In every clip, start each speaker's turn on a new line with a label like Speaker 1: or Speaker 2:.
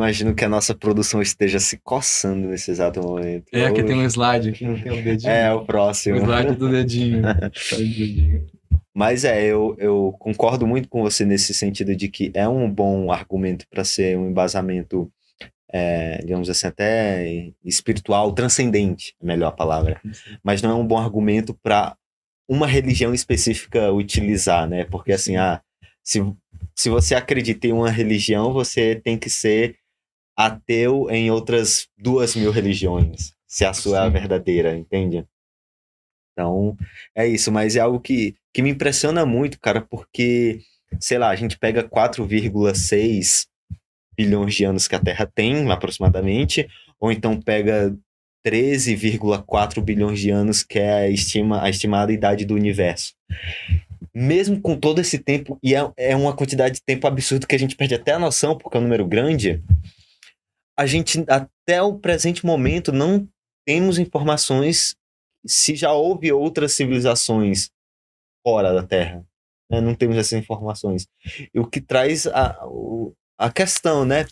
Speaker 1: imagino que a nossa produção esteja se coçando nesse exato momento.
Speaker 2: Aqui tem um slide, aqui não tem o dedinho.
Speaker 1: É, o próximo.
Speaker 2: O slide do dedinho.
Speaker 1: Mas eu concordo muito com você nesse sentido de que é um bom argumento para ser um embasamento, digamos assim, até espiritual, transcendente, melhor a palavra. Mas não é um bom argumento para uma religião específica utilizar, né? Porque assim, se você acredita em uma religião, você tem que ser ateu em outras 2.000 religiões, se a sua é a verdadeira, entende? Então, é isso, mas é algo que me impressiona muito, cara, porque, sei lá, a gente pega 4,6 bilhões de anos que a Terra tem, aproximadamente, ou então pega 13,4 bilhões de anos, que é a estimada idade do universo. Mesmo com todo esse tempo, e é uma quantidade de tempo absurda que a gente perde até a noção, porque é um número grande, a gente, até o presente momento, não temos informações se já houve outras civilizações fora da Terra. Né? Não temos essas informações. E o que traz a questão, né?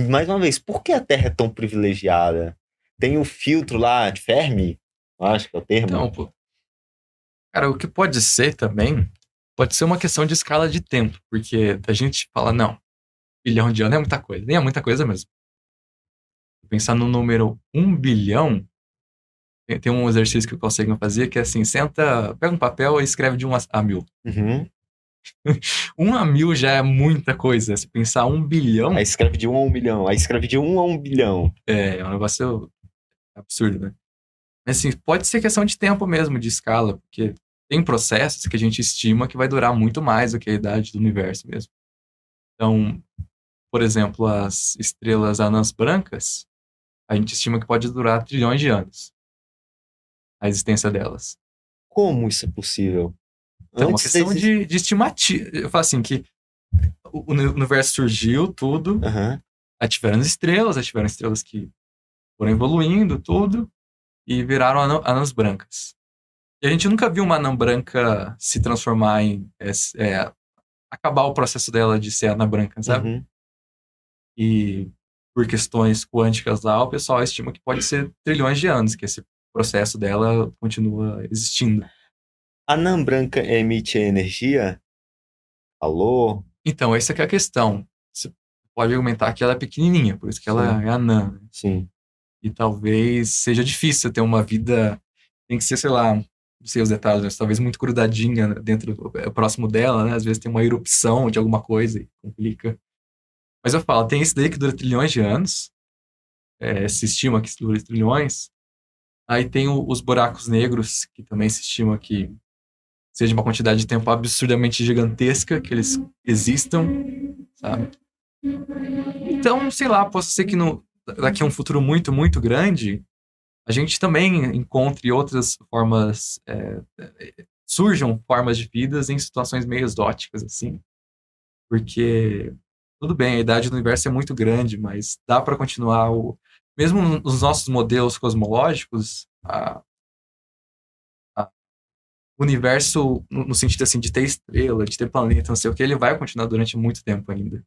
Speaker 1: Mais uma vez, por que a Terra é tão privilegiada? Tem um filtro lá de Fermi, acho que é o termo.
Speaker 2: Então, pô. Cara, o que pode ser também, pode ser uma questão de escala de tempo, porque a gente fala, não, bilhão de anos é muita coisa, nem é muita coisa mesmo. Pensar no número 1 bilhão, tem um exercício que conseguem fazer que é assim, pega um papel e escreve de 1 a 1000.
Speaker 1: Uhum.
Speaker 2: 1 a 1000 já é muita coisa. Se pensar 1 bilhão...
Speaker 1: Aí escreve de 1 a 1 bilhão, aí escreve de 1 a 1 bilhão.
Speaker 2: É um negócio absurdo, né? Mas assim, pode ser questão de tempo mesmo, de escala, porque tem processos que a gente estima que vai durar muito mais do que a idade do universo mesmo. Então, por exemplo, as estrelas anãs brancas, a gente estima que pode durar trilhões de anos a existência delas.
Speaker 1: Como isso é possível?
Speaker 2: Então, uma questão de estimativa. Eu falo assim, que o universo surgiu, tudo, aí tiveram estrelas que foram evoluindo, tudo, e viraram anãs brancas. E a gente nunca viu uma anã branca se transformar em... acabar o processo dela de ser anã branca, sabe?
Speaker 1: Uhum.
Speaker 2: E por questões quânticas lá, o pessoal estima que pode ser trilhões de anos, que esse processo dela continua existindo.
Speaker 1: A anã branca emite energia? Alô?
Speaker 2: Então, essa que é a questão. Você pode argumentar que ela é pequenininha, por isso que ela é anã.
Speaker 1: Sim.
Speaker 2: E talvez seja difícil ter uma vida... Tem que ser, sei lá, não sei os detalhes, mas talvez muito grudadinha próximo dela, né? Às vezes tem uma erupção de alguma coisa e complica. Mas eu falo, tem isso daí que dura trilhões de anos. Se estima que dura trilhões. Aí tem os buracos negros, que também se estima que seja uma quantidade de tempo absurdamente gigantesca, que eles existam, sabe? Então, sei lá, possa ser que daqui a um futuro muito, muito grande, a gente também encontre outras formas, surjam formas de vidas em situações meio exóticas, assim. Porque, tudo bem, a idade do universo é muito grande, mas dá para continuar mesmo nos nossos modelos cosmológicos, o universo, no sentido assim, de ter estrela, de ter planeta, não sei o que, ele vai continuar durante muito tempo ainda.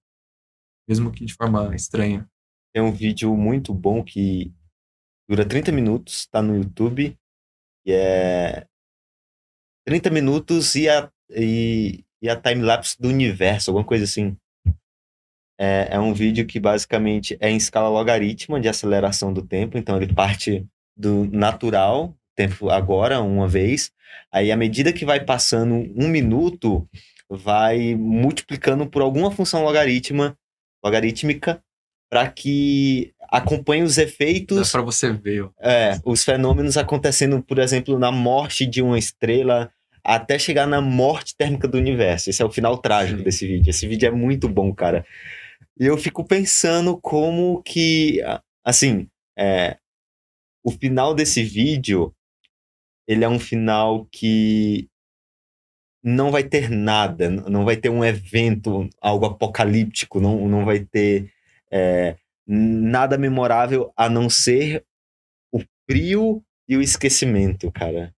Speaker 2: Mesmo que de forma estranha.
Speaker 1: Tem um vídeo muito bom que dura 30 minutos, tá no YouTube, e é 30 minutos e a time-lapse do universo, alguma coisa assim. É um vídeo que basicamente é em escala logarítmica de aceleração do tempo, então ele parte do natural, tempo agora, uma vez, aí à medida que vai passando 1 minuto, vai multiplicando por alguma função logarítmica para que acompanhe os efeitos...
Speaker 2: Dá pra você ver.
Speaker 1: os fenômenos acontecendo, por exemplo, na morte de uma estrela, até chegar na morte térmica do universo. Esse é o final trágico desse vídeo. Esse vídeo é muito bom, cara. E eu fico pensando como que, assim, o final desse vídeo, ele é um final que não vai ter nada, não vai ter um evento, algo apocalíptico, não vai ter nada memorável a não ser o frio e o esquecimento, cara.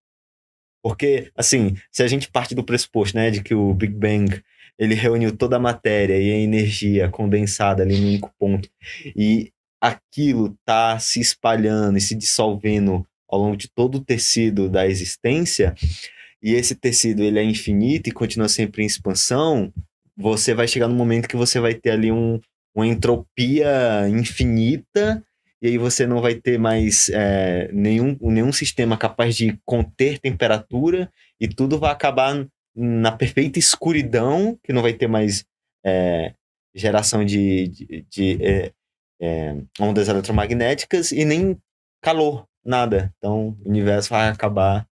Speaker 1: Porque, assim, se a gente parte do pressuposto, né, de que o Big Bang ele reuniu toda a matéria e a energia condensada ali num único ponto, e aquilo tá se espalhando e se dissolvendo ao longo de todo o tecido da existência, e esse tecido ele é infinito e continua sempre em expansão, você vai chegar num momento que você vai ter ali uma entropia infinita, e aí você não vai ter mais nenhum sistema capaz de conter temperatura, e tudo vai acabar na perfeita escuridão, que não vai ter mais geração de ondas eletromagnéticas e nem calor, nada. Então o universo vai acabar,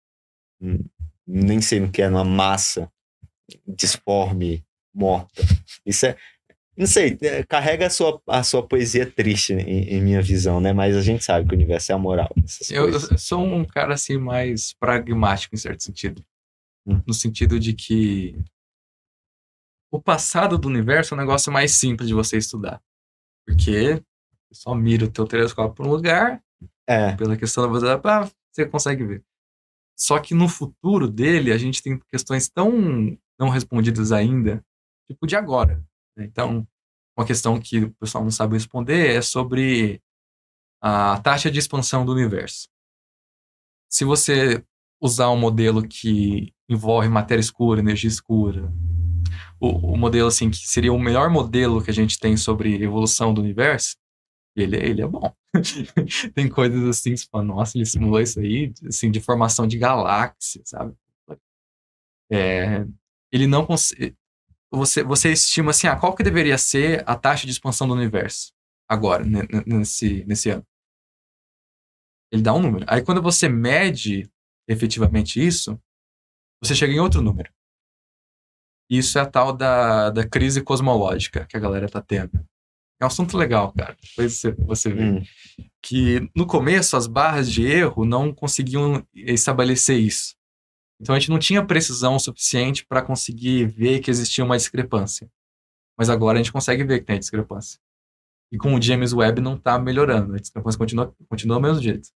Speaker 1: nem sei o que é, numa massa disforme, morta. Isso é, não sei, carrega a sua poesia triste em minha visão, né? Mas a gente sabe que o universo é amoral.
Speaker 2: Eu sou um cara assim mais pragmático em certo sentido. No sentido de que o passado do universo é um negócio mais simples de você estudar. Porque você só mira o teu telescópio para um lugar, pela questão da velocidade, você consegue ver. Só que no futuro dele, a gente tem questões tão não respondidas ainda, tipo de agora. Né? Então, uma questão que o pessoal não sabe responder é sobre a taxa de expansão do universo. Se você usar um modelo que envolve matéria escura, energia escura, o modelo assim que seria o melhor modelo que a gente tem sobre evolução do universo, ele é bom. Tem coisas assim que você fala, nossa, ele simulou isso aí, assim, de formação de galáxia, sabe? Ele não consegue. Você estima assim, qual que deveria ser a taxa de expansão do universo agora, nesse ano? Ele dá um número. Aí quando você mede efetivamente isso, você chega em outro número. Isso é a tal da crise cosmológica que a galera tá tendo. É um assunto legal, cara. Depois você vê. Que no começo as barras de erro não conseguiam estabelecer isso. Então a gente não tinha precisão suficiente para conseguir ver que existia uma discrepância. Mas agora a gente consegue ver que tem a discrepância. E com o James Webb não está melhorando. A discrepância continua do mesmo jeito.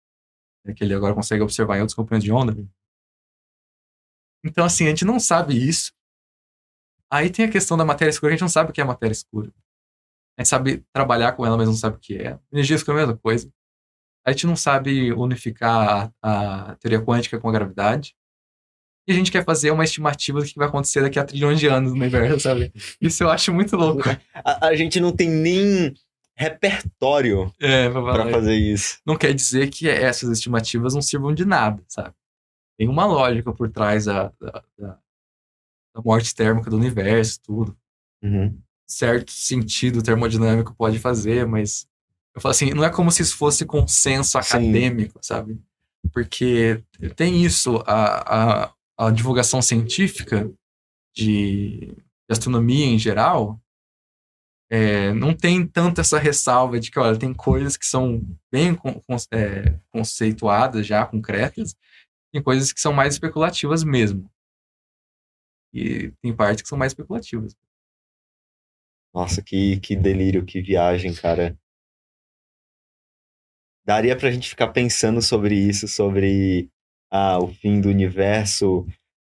Speaker 2: É que ele agora consegue observar em outros comprimentos de onda. Então, assim, a gente não sabe isso. Aí tem a questão da matéria escura, a gente não sabe o que é matéria escura. A gente sabe trabalhar com ela, mas não sabe o que é. Energia escura é a mesma coisa. A gente não sabe unificar a teoria quântica com a gravidade. E a gente quer fazer uma estimativa do que vai acontecer daqui a trilhões de anos no universo, sabe? Isso eu acho muito louco.
Speaker 1: A gente não tem nem repertório para fazer isso.
Speaker 2: Não quer dizer que essas estimativas não sirvam de nada, sabe? Tem uma lógica por trás da morte térmica do universo, tudo. Certo sentido termodinâmico pode fazer, mas eu falo assim, não é como se isso fosse consenso acadêmico, sabe? Porque tem isso, a divulgação científica de astronomia em geral não tem tanto essa ressalva de que, olha, tem coisas que são bem conceituadas já, concretas, tem coisas que são mais especulativas mesmo. E tem partes que são mais especulativas.
Speaker 1: Nossa, que delírio, que viagem, cara. Daria pra gente ficar pensando sobre isso, sobre o fim do universo,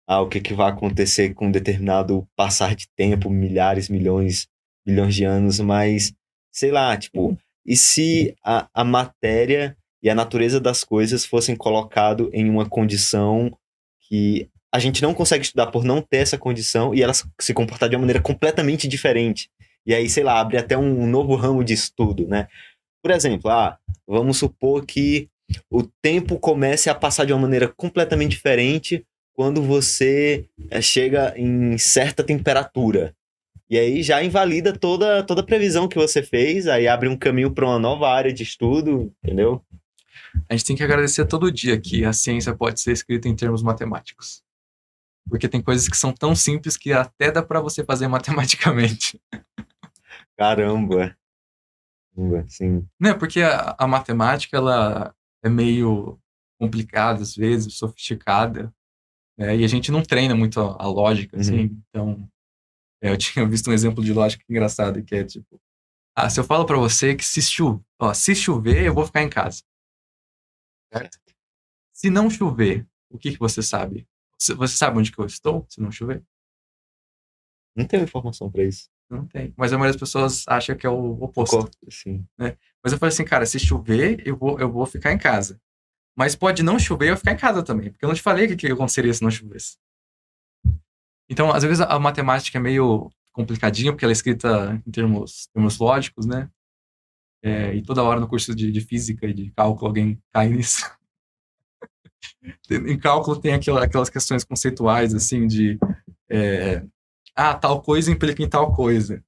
Speaker 1: o que vai acontecer com um determinado passar de tempo, milhares, milhões de anos, mas, sei lá, tipo, e se a matéria e a natureza das coisas fossem colocado em uma condição que a gente não consegue estudar por não ter essa condição e ela se comportar de uma maneira completamente diferente. E aí, sei lá, abre até um novo ramo de estudo, né? Por exemplo, vamos supor que o tempo comece a passar de uma maneira completamente diferente quando você chega em certa temperatura. E aí já invalida toda a previsão que você fez, aí abre um caminho para uma nova área de estudo, entendeu?
Speaker 2: A gente tem que agradecer todo dia que a ciência pode ser escrita em termos matemáticos. Porque tem coisas que são tão simples que até dá para você fazer matematicamente.
Speaker 1: Caramba. Sim.
Speaker 2: Não, porque a matemática, ela é meio complicada às vezes, sofisticada, né? E a gente não treina muito a lógica, assim. Então, eu tinha visto um exemplo de lógica engraçado, que é tipo, se eu falo para você que se chover, eu vou ficar em casa. Certo? Se não chover, o que você sabe? Você sabe onde que eu estou, se não chover?
Speaker 1: Não tem informação pra isso.
Speaker 2: Não tem. Mas a maioria das pessoas acha que é o oposto.
Speaker 1: Sim.
Speaker 2: Né? Mas eu falei assim, cara, se chover, eu vou ficar em casa. Mas pode não chover e eu ficar em casa também. Porque eu não te falei o que aconteceria se não chovesse. Então, às vezes, a matemática é meio complicadinha, porque ela é escrita em termos lógicos, né? E toda hora no curso de física e de cálculo alguém cai nisso. Em cálculo tem aquelas questões conceituais, assim, de... tal coisa implica em tal coisa.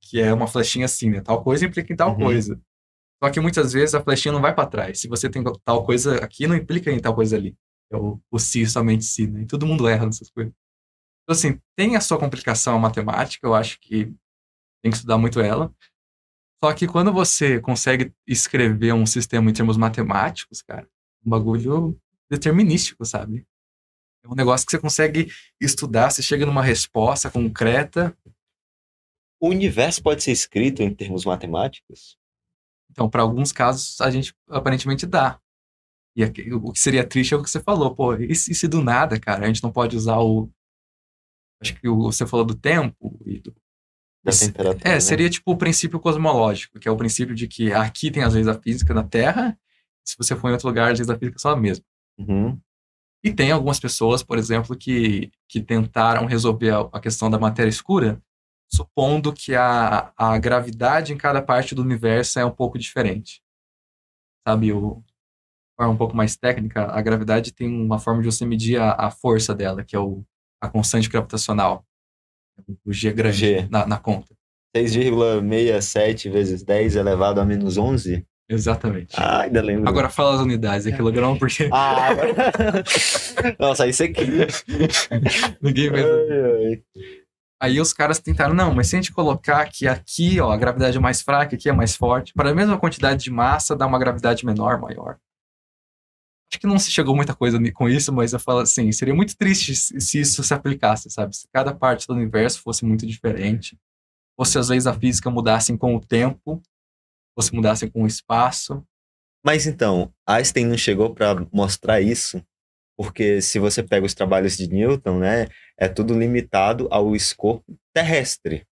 Speaker 2: Que é uma flechinha assim, né? Tal coisa implica em tal coisa. Só que muitas vezes a flechinha não vai para trás. Se você tem tal coisa aqui, não implica em tal coisa ali. É o se, somente se, né? E todo mundo erra nessas coisas. Então, assim, tem a sua complicação a matemática, eu acho que tem que estudar muito ela. Só que quando você consegue escrever um sistema em termos matemáticos, cara, um bagulho determinístico, sabe? É um negócio que você consegue estudar, você chega numa resposta concreta.
Speaker 1: O universo pode ser escrito em termos matemáticos?
Speaker 2: Então, para alguns casos, a gente aparentemente dá. E o que seria triste é o que você falou, pô, e se do nada, cara, a gente não pode usar acho que você falou do tempo e
Speaker 1: Da temperatura, né?
Speaker 2: seria tipo o princípio cosmológico, que é o princípio de que aqui tem as leis da física na Terra, se você for em outro lugar, as leis da física são as mesmas.
Speaker 1: Uhum.
Speaker 2: E tem algumas pessoas, por exemplo, que tentaram resolver a questão da matéria escura, supondo que a gravidade em cada parte do universo é um pouco diferente. Sabe, forma um pouco mais técnica, a gravidade tem uma forma de você medir a força dela, que é a constante gravitacional. O G grande
Speaker 1: G.
Speaker 2: na conta.
Speaker 1: 6,67 vezes 10 elevado a menos 11?
Speaker 2: Exatamente.
Speaker 1: Ainda lembro.
Speaker 2: Agora fala as unidades, é quilograma, porque...
Speaker 1: Nossa, isso aqui.
Speaker 2: Ninguém vê. Aí os caras tentaram, não, mas se a gente colocar que aqui, ó, a gravidade é mais fraca, aqui é mais forte, para a mesma quantidade de massa, dá uma gravidade menor, maior. Acho que não se chegou muita coisa com isso, mas eu falo assim, seria muito triste se isso se aplicasse, sabe? Se cada parte do universo fosse muito diferente, ou se as leis da física mudassem com o tempo, ou se mudassem com o espaço.
Speaker 1: Mas então, Einstein não chegou para mostrar isso, porque se você pega os trabalhos de Newton, né, é tudo limitado ao escopo terrestre.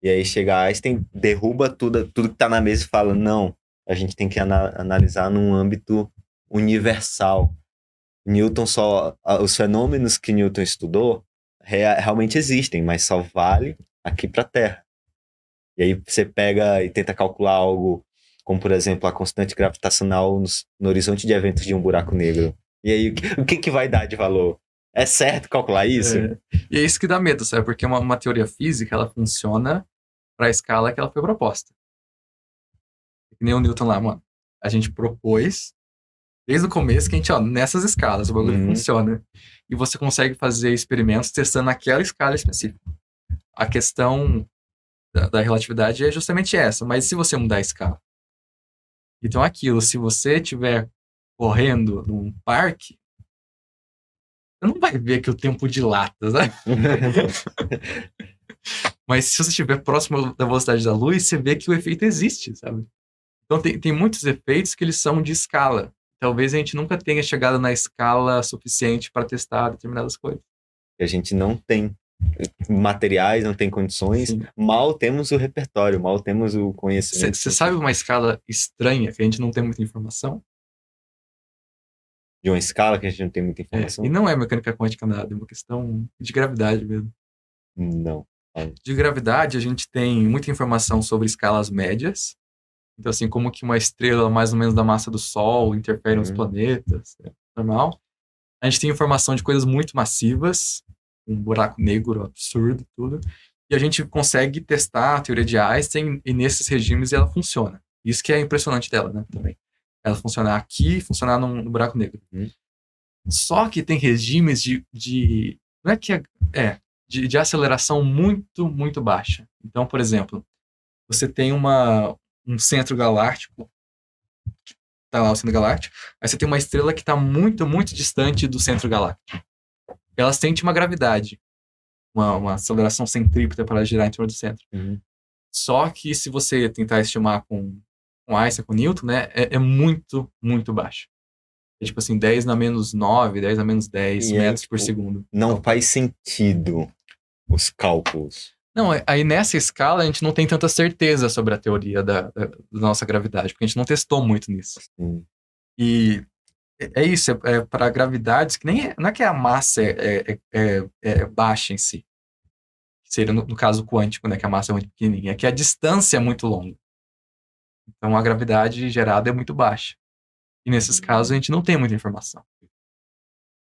Speaker 1: E aí chega Einstein, derruba tudo que está na mesa e fala, não, a gente tem que analisar num âmbito universal. Newton os fenômenos que Newton estudou realmente existem, mas só vale aqui para a Terra. E aí você pega e tenta calcular algo como, por exemplo, a constante gravitacional no horizonte de eventos de um buraco negro. E aí, o que vai dar de valor? É certo calcular isso?
Speaker 2: E é isso que dá medo, sabe? Porque uma teoria física, ela funciona para a escala que ela foi proposta. Que nem o Newton lá, mano. A gente propôs, desde o começo, que a gente, ó, nessas escalas, o bagulho funciona. E você consegue fazer experimentos testando naquela escala específica. A questão da relatividade é justamente essa, mas se você mudar a escala? Então, aquilo, se você estiver correndo num parque, você não vai ver que o tempo dilata, sabe? Mas se você estiver próximo da velocidade da luz, você vê que o efeito existe, sabe? Então, tem muitos efeitos que eles são de escala. Talvez a gente nunca tenha chegado na escala suficiente para testar determinadas coisas.
Speaker 1: A gente não tem materiais, não tem condições. Sim. Mal temos o repertório, mal temos o conhecimento.
Speaker 2: Você sabe uma escala estranha que a gente não tem muita informação?
Speaker 1: De uma escala que a gente não tem muita informação?
Speaker 2: E não é mecânica quântica nada, é uma questão de gravidade mesmo.
Speaker 1: Não.
Speaker 2: De gravidade, a gente tem muita informação sobre escalas médias. Então, assim, como que uma estrela mais ou menos da massa do Sol interfere nos planetas, é normal. A gente tem informação de coisas muito massivas, um buraco negro absurdo, tudo. E a gente consegue testar a teoria de Einstein e nesses regimes ela funciona. Isso que é impressionante dela, né, também. Ela funcionar aqui e funcionar no buraco negro. Só que tem regimes não é que de aceleração muito, muito baixa. Então, por exemplo, você tem um centro galáctico, tá lá o centro galáctico, aí você tem uma estrela que está muito, muito distante do centro galáctico. Ela sente uma gravidade, uma aceleração centrípeta para ela girar em torno do centro. Só que se você tentar estimar com Einstein, com Newton, né, é muito, muito baixo. É tipo assim, 10 na menos 9, 10 na menos 10 metros por segundo.
Speaker 1: Não faz sentido. os cálculos.
Speaker 2: Não, aí nessa escala a gente não tem tanta certeza sobre a teoria da nossa gravidade, porque a gente não testou muito nisso.
Speaker 1: Sim.
Speaker 2: E é isso, para gravidades que nem não é que a massa é baixa em si. Seria no caso quântico, né, que a massa é muito pequenininha, é que a distância é muito longa. Então a gravidade gerada é muito baixa. E nesses casos a gente não tem muita informação.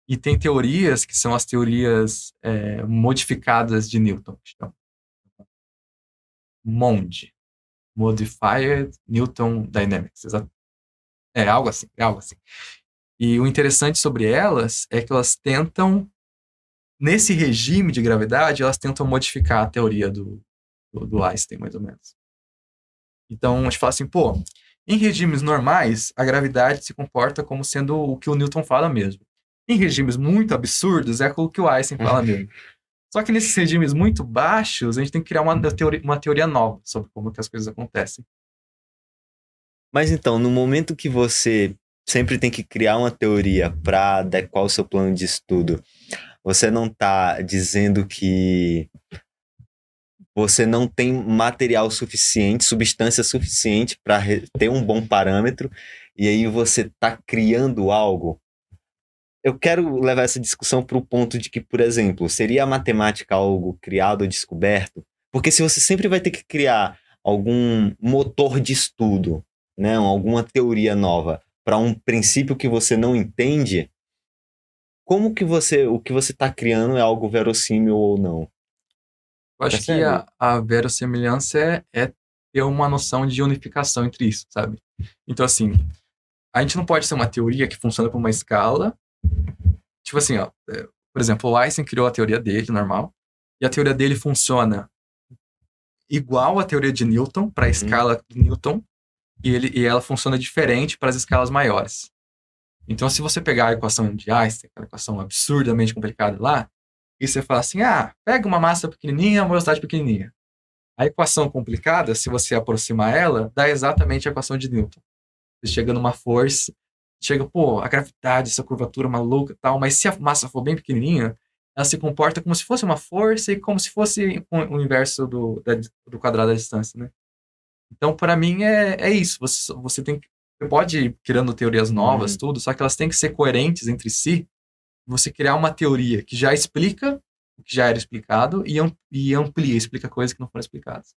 Speaker 2: E tem teorias que são as teorias modificadas de Newton, que chamam MOND, Modified Newton Dynamics. É algo assim, é algo assim. E o interessante sobre elas é que elas tentam, nesse regime de gravidade, elas tentam modificar a teoria do Einstein, mais ou menos. Então, a gente fala assim, pô, em regimes normais, a gravidade se comporta como sendo o que o Newton fala mesmo. Em regimes muito absurdos, é o que o Einstein fala mesmo. Só que nesses regimes muito baixos, a gente tem que criar uma teoria nova sobre como que as coisas acontecem.
Speaker 1: Mas então, no momento que você sempre tem que criar uma teoria para adequar o seu plano de estudo, você não está dizendo que você não tem material suficiente, substância suficiente para ter um bom parâmetro, e aí você está criando algo? Eu quero levar essa discussão para o ponto de que, por exemplo, seria a matemática algo criado ou descoberto? Porque se você sempre vai ter que criar algum motor de estudo, né, alguma teoria nova para um princípio que você não entende, como que o que você está criando é algo verossímil ou não?
Speaker 2: Eu acho que a verossimilhança é ter uma noção de unificação entre isso, sabe? Então, assim, a gente não pode ser uma teoria que funciona por uma escala. Tipo assim, ó, por exemplo, o Einstein criou a teoria dele, normal, e a teoria dele funciona igual à teoria de Newton, para a escala de Newton, e ela funciona diferente para as escalas maiores. Então, se você pegar a equação de Einstein, aquela equação absurdamente complicada lá, e você fala assim, pega uma massa pequenininha, uma velocidade pequenininha. A equação complicada, se você aproximar ela, dá exatamente a equação de Newton. Você chega numa força, chega, pô, a gravidade, essa curvatura maluca e tal, mas se a massa for bem pequenininha, ela se comporta como se fosse uma força e como se fosse o inverso do quadrado da distância, né? Então, para mim, é isso. Você pode ir criando teorias novas, tudo, só que elas têm que ser coerentes entre si. Você criar uma teoria que já explica o que já era explicado e amplia, explica coisas que não foram explicadas.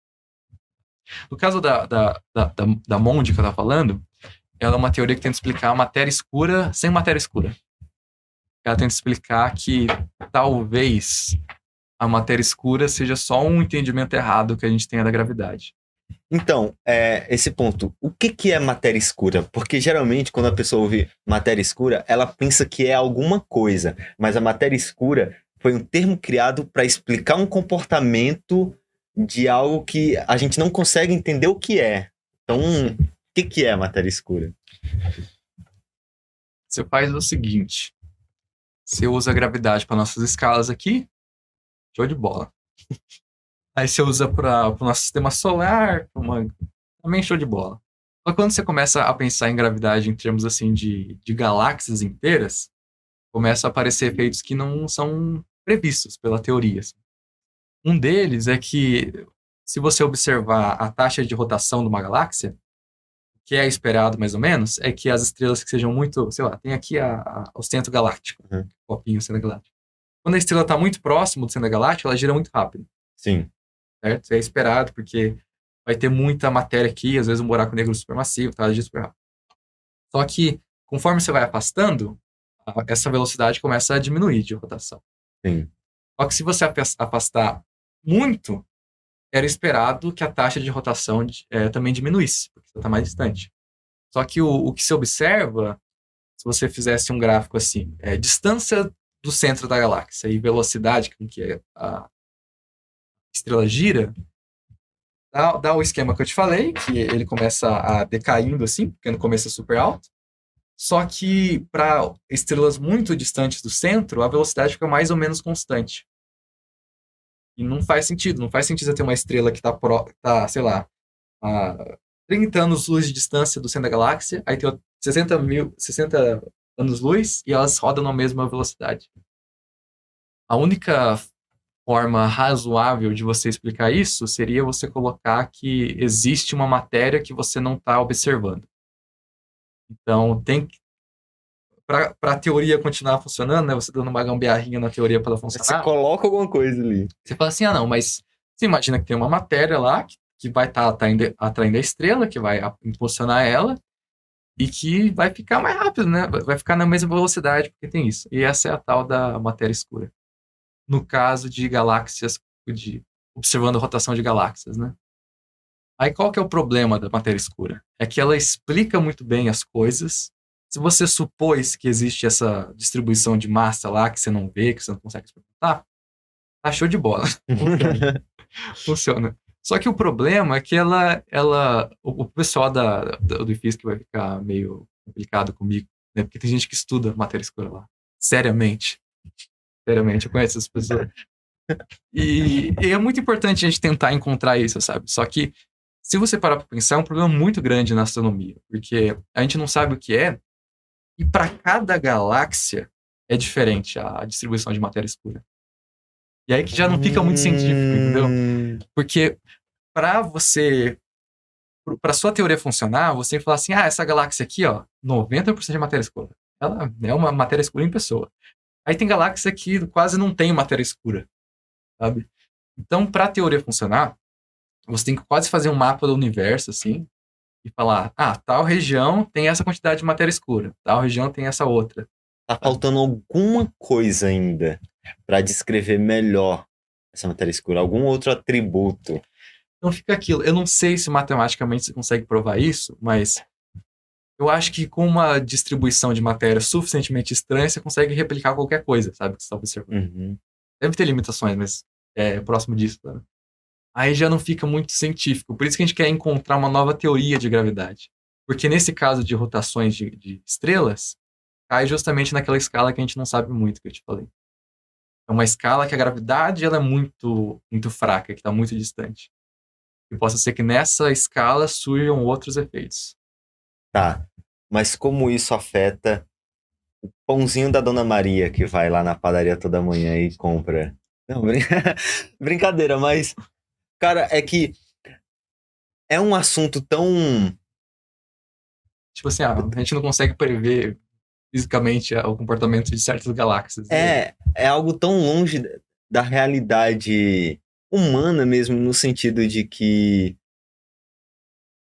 Speaker 2: No caso da Monde que eu estava falando, ela é uma teoria que tenta explicar a matéria escura sem matéria escura. Ela tenta explicar que talvez a matéria escura seja só um entendimento errado que a gente tenha da gravidade.
Speaker 1: Então, esse ponto, o que é matéria escura? Porque geralmente quando a pessoa ouve matéria escura, ela pensa que é alguma coisa, mas a matéria escura foi um termo criado para explicar um comportamento de algo que a gente não consegue entender o que é. Então, o que é matéria escura?
Speaker 2: Você faz o seguinte, você usa a gravidade para nossas escalas aqui, show de bola. Aí você usa para o nosso sistema solar, também show de bola. Mas quando você começa a pensar em gravidade em termos assim de galáxias inteiras, começam a aparecer efeitos que não são previstos pela teoria. Assim. Um deles é que, se você observar a taxa de rotação de uma galáxia, o que é esperado mais ou menos, é que as estrelas que sejam muito, sei lá, tem aqui o centro galáctico, copinho centro galáctico. Quando a estrela está muito próximo do centro galáctico, ela gira muito rápido.
Speaker 1: Sim.
Speaker 2: Certo? É esperado, porque vai ter muita matéria aqui, às vezes um buraco negro supermassivo, tá? Gira super rápido. Só que, conforme você vai afastando, essa velocidade começa a diminuir de rotação.
Speaker 1: Sim.
Speaker 2: Só que se você afastar muito, era esperado que a taxa de rotação também diminuísse, porque você está mais distante. Só que o que se observa, se você fizesse um gráfico assim, distância do centro da galáxia e velocidade com que a estrela gira, dá o esquema que eu te falei, que ele começa a decaindo assim, porque no começo é super alto. Só que para estrelas muito distantes do centro, a velocidade fica mais ou menos constante. E não faz sentido. Não faz sentido você ter uma estrela que tá, sei lá, a 30 anos-luz de distância do centro da galáxia, aí tem 60 anos-luz e elas rodam na mesma velocidade. A única forma razoável de você explicar isso seria você colocar que existe uma matéria que você não está observando. Então, para a teoria continuar funcionando, né, você dando uma gambiarrinha na teoria para ela
Speaker 1: Você
Speaker 2: funcionar,
Speaker 1: coloca alguma coisa ali.
Speaker 2: você fala assim, não, mas você imagina que tem uma matéria lá que vai estar atraindo a estrela, que vai impulsionar ela, e que vai ficar mais rápido, né? Vai ficar na mesma velocidade, porque tem isso. E essa é a tal da matéria escura. No caso de galáxias, observando a rotação de galáxias, né? Aí qual que é o problema da matéria escura? É que ela explica muito bem as coisas. Se você supôs que existe essa distribuição de massa lá, que você não vê, que você não consegue experimentar, tá show de bola. Funciona. Funciona. Só que o problema é que o pessoal do IFISC vai ficar meio complicado comigo, né? Porque tem gente que estuda matéria escura lá. Seriamente. Seriamente, eu conheço essas pessoas. E é muito importante a gente tentar encontrar isso, sabe? Só que, se você parar para pensar, é um problema muito grande na astronomia, porque a gente não sabe o que é, e para cada galáxia é diferente a distribuição de matéria escura. E aí que já não fica muito científico, entendeu? Porque para sua teoria funcionar, você tem que falar assim, essa galáxia aqui, ó, 90% de matéria escura. Ela é uma matéria escura em pessoa. Aí tem galáxia que quase não tem matéria escura, sabe? Então, para a teoria funcionar, você tem que quase fazer um mapa do universo, assim, e falar, tal região tem essa quantidade de matéria escura, tal região tem essa outra.
Speaker 1: Tá faltando alguma coisa ainda para descrever melhor essa matéria escura, algum outro atributo.
Speaker 2: Então fica aquilo. Eu não sei se matematicamente você consegue provar isso, mas eu acho que com uma distribuição de matéria suficientemente estranha, você consegue replicar qualquer coisa, sabe? Que você está observando.
Speaker 1: Uhum.
Speaker 2: Deve ter limitações, mas é próximo disso, né? Aí já não fica muito científico. Por isso que a gente quer encontrar uma nova teoria de gravidade. Porque nesse caso de rotações de estrelas, cai justamente naquela escala que a gente não sabe muito, que eu te falei. É uma escala que a gravidade ela é muito, muito fraca, que está muito distante. E possa ser que nessa escala surjam outros efeitos.
Speaker 1: Tá, mas como isso afeta o pãozinho da Dona Maria que vai lá na padaria toda manhã e compra? Não, brincadeira, mas, cara, é que é um assunto tão...
Speaker 2: Tipo assim, a gente não consegue prever fisicamente o comportamento de certas galáxias.
Speaker 1: É algo tão longe da realidade humana mesmo, no sentido de que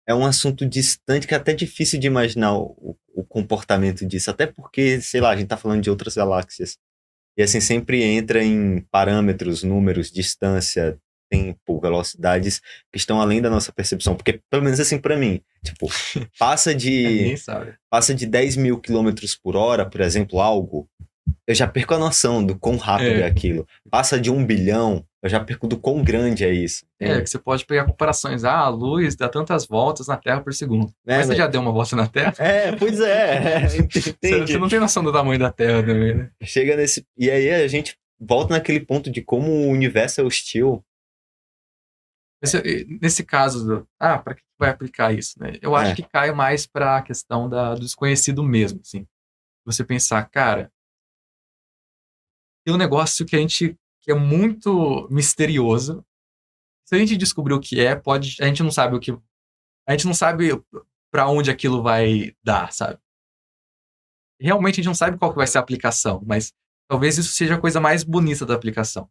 Speaker 1: é um assunto distante que é até difícil de imaginar o comportamento disso, até porque, sei lá, a gente tá falando de outras galáxias. E assim, sempre entra em parâmetros, números, distância, tempo, velocidades que estão além da nossa percepção. Porque, pelo menos assim, pra mim, tipo, passa
Speaker 2: Ninguém sabe.
Speaker 1: de 10 mil quilômetros por hora, por exemplo, algo, eu já perco a noção do quão rápido é aquilo. Passa de 1 bilhão, eu já perco do quão grande é isso.
Speaker 2: Que você pode pegar comparações. A luz dá tantas voltas na Terra por segundo. Mas você já deu uma volta na Terra?
Speaker 1: Pois é. Entende?
Speaker 2: Você não tem noção do tamanho da Terra também, né?
Speaker 1: Chega nesse... E aí a gente volta naquele ponto de como o universo é hostil.
Speaker 2: Nesse caso, para que vai aplicar isso, né? Eu acho que cai mais para a questão do desconhecido mesmo, assim. Você pensar, cara, tem um negócio que que é muito misterioso. Se a gente descobrir o que é, a gente não sabe a gente não sabe para onde aquilo vai dar, sabe? Realmente a gente não sabe qual que vai ser a aplicação, mas talvez isso seja a coisa mais bonita da aplicação.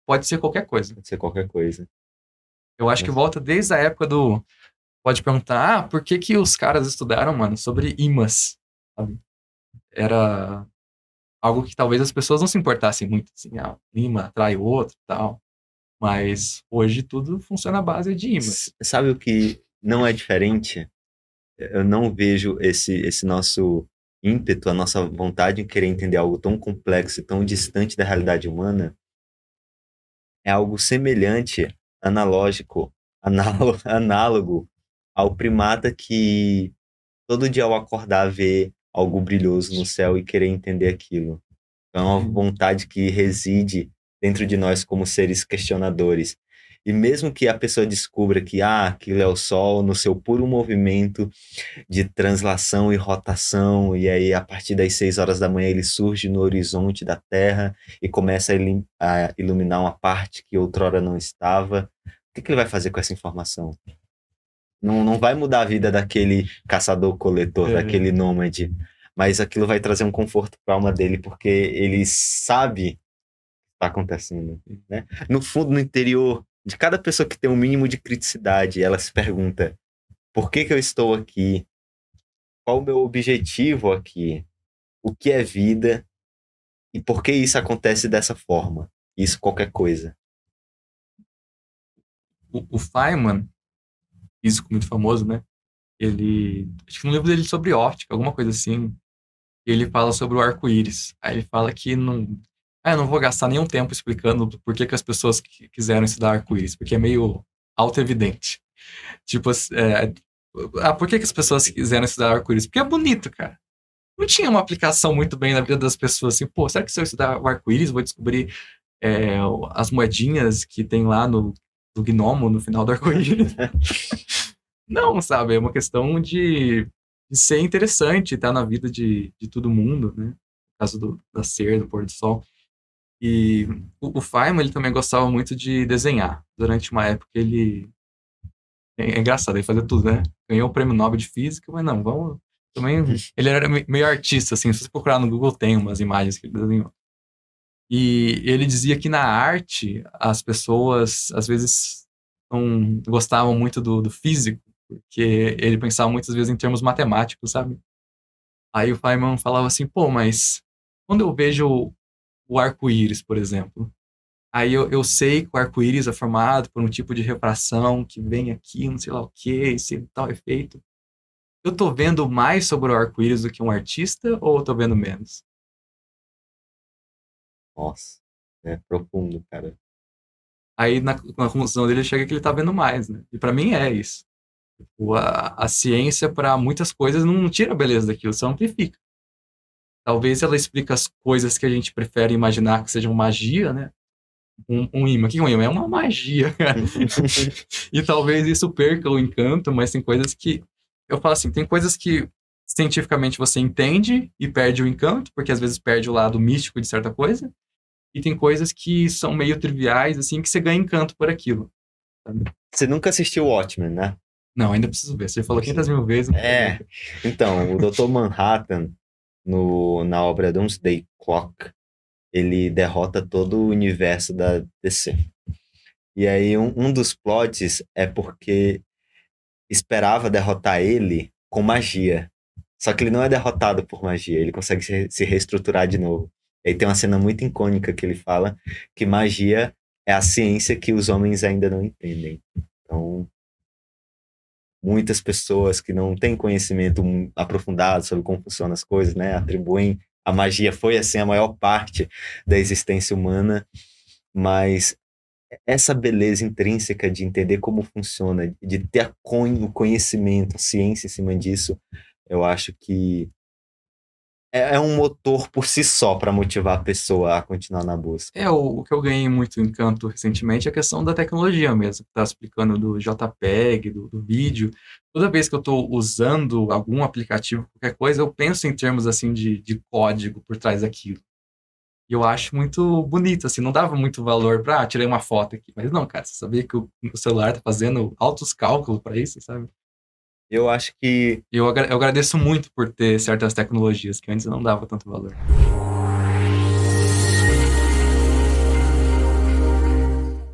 Speaker 2: Pode ser qualquer coisa.
Speaker 1: Pode ser qualquer coisa.
Speaker 2: Eu acho que volta desde a época pode perguntar, por que os caras estudaram, mano, sobre ímãs, sabe? Era algo que talvez as pessoas não se importassem muito, assim, um ímã atrai o outro e tal. Mas hoje tudo funciona à base de ímãs.
Speaker 1: Sabe o que não é diferente? Eu não vejo esse nosso ímpeto, a nossa vontade em querer entender algo tão complexo e tão distante da realidade humana. É algo semelhante, análogo ao primata que todo dia ao acordar vê algo brilhoso no céu e querer entender aquilo. É uma vontade que reside dentro de nós como seres questionadores. E mesmo que a pessoa descubra que aquilo é o Sol no seu puro movimento de translação e rotação, e aí a partir das 6 horas da manhã ele surge no horizonte da Terra e começa a iluminar uma parte que outrora não estava, o que ele vai fazer com essa informação? Não vai mudar a vida daquele caçador-coletor, daquele nômade, mas aquilo vai trazer um conforto para a alma dele, porque ele sabe o que está acontecendo, né? No fundo, no interior de cada pessoa que tem um mínimo de criticidade, ela se pergunta: por que eu estou aqui? Qual o meu objetivo aqui? O que é vida? E por que isso acontece dessa forma? Isso qualquer coisa.
Speaker 2: O Feynman, físico muito famoso, né? Ele, acho que no livro dele sobre óptica, alguma coisa assim, ele fala sobre o arco-íris. Aí ele fala que eu não vou gastar nenhum tempo explicando por que as pessoas quiseram estudar arco-íris, porque é meio auto-evidente. Tipo, por que as pessoas quiseram estudar arco-íris? Porque é bonito, cara. Não tinha uma aplicação muito bem na vida das pessoas, assim, pô, será que se eu estudar o arco-íris vou descobrir as moedinhas que tem lá do gnomo no final do arco-íris? Não, sabe? É uma questão de ser interessante, estar na vida de todo mundo, né? No caso do nascer, do pôr do sol. E o Feynman, ele também gostava muito de desenhar. Durante uma época, ele... É engraçado, ele fazia tudo, né? Ganhou o prêmio Nobel de Física, mas não, vamos... Também, ele era meio artista, assim. Se você procurar no Google, tem umas imagens que ele desenhou. E ele dizia que na arte, as pessoas, às vezes, não gostavam muito do físico, porque ele pensava muitas vezes em termos matemáticos, sabe? Aí o Feynman falava assim, pô, mas quando eu vejo o arco-íris, por exemplo, aí eu sei que o arco-íris é formado por um tipo de refração que vem aqui, não sei lá o que, esse tal efeito. Eu tô vendo mais sobre o arco-íris do que um artista ou eu tô vendo menos?
Speaker 1: Nossa, é profundo, cara.
Speaker 2: Aí na conclusão dele chega que ele tá vendo mais, né? E pra mim é isso. A ciência, para muitas coisas, não tira a beleza daquilo, só amplifica. Talvez ela explique as coisas que a gente prefere imaginar que sejam magia, né? Um imã. O que é um imã? É uma magia, cara. E talvez isso perca o encanto, mas tem coisas que... Eu falo assim, tem coisas que cientificamente você entende e perde o encanto, porque às vezes perde o lado místico de certa coisa, e tem coisas que são meio triviais, assim, que você ganha encanto por aquilo. Sabe?
Speaker 1: Você nunca assistiu Watchmen, né?
Speaker 2: Não, ainda preciso ver. Você falou 500 mil vezes.
Speaker 1: Então, o Dr. Manhattan, na obra Doomsday Clock, ele derrota todo o universo da DC. E aí, um dos plots é porque esperava derrotar ele com magia. Só que ele não é derrotado por magia, ele consegue se reestruturar de novo. E aí tem uma cena muito icônica que ele fala que magia é a ciência que os homens ainda não entendem. Então, muitas pessoas que não têm conhecimento aprofundado sobre como funcionam as coisas, né, atribuem a magia foi assim a maior parte da existência humana, mas essa beleza intrínseca de entender como funciona, de ter o conhecimento, a ciência em cima disso, eu acho que é um motor por si só para motivar a pessoa a continuar na busca.
Speaker 2: O que eu ganhei muito encanto recentemente é a questão da tecnologia mesmo, que tá explicando do JPEG, do vídeo. Toda vez que eu estou usando algum aplicativo, qualquer coisa, eu penso em termos assim de código por trás daquilo. E eu acho muito bonito, assim, não dava muito valor pra, tirei uma foto aqui. Mas não, cara, você sabia que o celular tá fazendo altos cálculos para isso, sabe?
Speaker 1: Eu acho que
Speaker 2: Eu agradeço muito por ter certas tecnologias que antes eu não dava tanto valor.